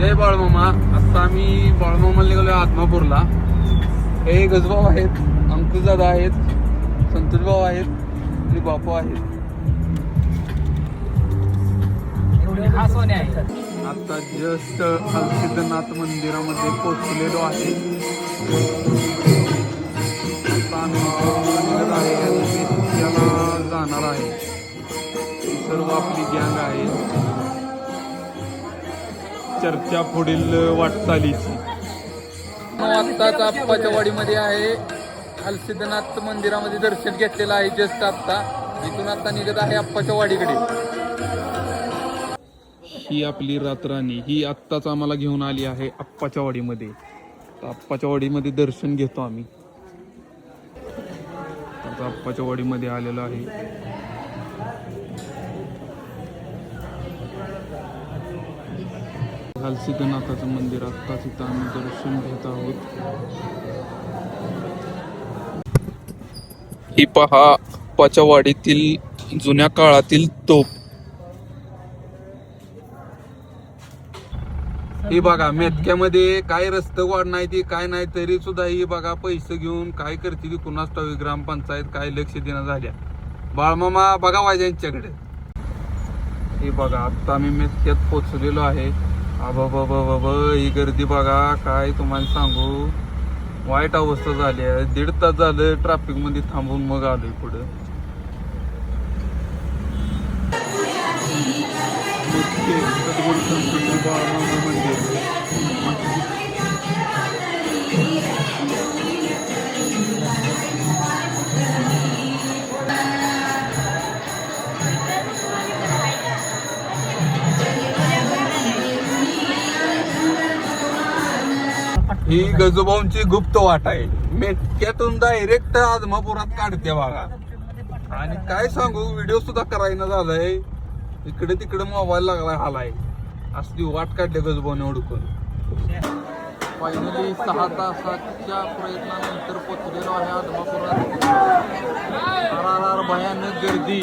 जय बाळमामा. आता आम्ही बाळमामाला निघालोय आत्मापूरला. हे गजभाऊ आहेत, अंकुश दादा आहेत, संतोष भाऊ आहेत आणि बापू आहेत. आता जस्ट हलसिद्धनाथ मंदिरामध्ये पोहोचलेलो आहे. आता आम्ही निघत आहे आणि त्याला जाणार आहे. ही सर्व आपली गँग आहे. चर्चा पुढील वाटचालीची. आत्ताच आप्पाच्या वाडीमध्ये आहे. हलसिद्धनाथ मंदिरामध्ये दर्शन घेतलेलं आहे जस्ट आत्ता. इथून आता निघत आहे आप्पाच्या वाडीकडे. ही आपली रातराणी ही आत्ताच आम्हाला घेऊन आली आहे आप्पाच्या वाडीमध्ये. आप्पाच्या वाडीमध्ये दर्शन घेतो आम्ही. आता आप्पाच्या वाडीमध्ये आलेलो आहे. हलसिद्धनाथाचं मंदिर आत्ताच इथं आम्ही दर्शन घेत आहोत. ही पहा आप्पाच्या वाडीतील जुन्या काळातील तोफ. ही बघा मेतक्यामध्ये काय रस्ते वाढ नाही ती काय नाही तरी सुद्धा ही बघा पैसे घेऊन काय करते ती कुणास ठाऊक. ग्रामपंचायत काय लक्ष देणं झाल्या. बाळमामा बघा वाजा यांच्याकडे. हे बघा आता आम्ही मेतक्यात पोचलेलो आहे. बाबा ही गर्दी बघा काय तुम्हाला सांगू. वाईट अवस्था झाली आहे. 1.5 तास झालं ट्रॅफिक मध्ये थांबून मग आलोय पुढं. ही गजोबांची गुप्त वाट आहे. मेटक्यातून डायरेक्ट आदमापुरात काढते बघा. आणि काय सांगू व्हिडिओ सुद्धा करायला झालाय. इकडे तिकडे मोबाईल लागलाय हालाय. असली वाट काढली गजोबाने हुडकून. फायनली 6 तासाच्या प्रयत्नानंतर पोचलेलो आहे आदमापुरात. भयानक गर्दी.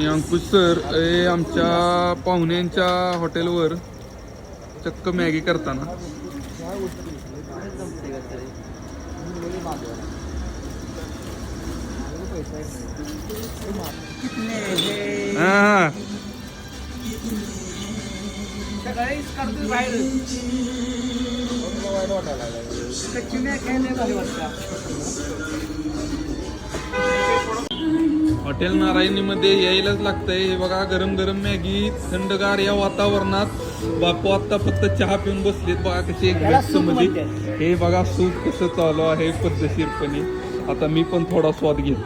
अंकुश सर आमच्या पाहुण्यांच्या हॉटेलवर चक्क मॅगी करताना. हॉटेल नारायणीमध्ये यायलाच लागतंय. हे बघा गरम गरम मॅगी थंडगार या वातावरणात. बापू आता फक्त चहा पिऊन बसलेत बघा कशी एक व्यस्त मध्ये. हे बघा सूप कसं चालू आहे पद्धतशीरपणे. आता मी पण थोडा स्वाद घेतो.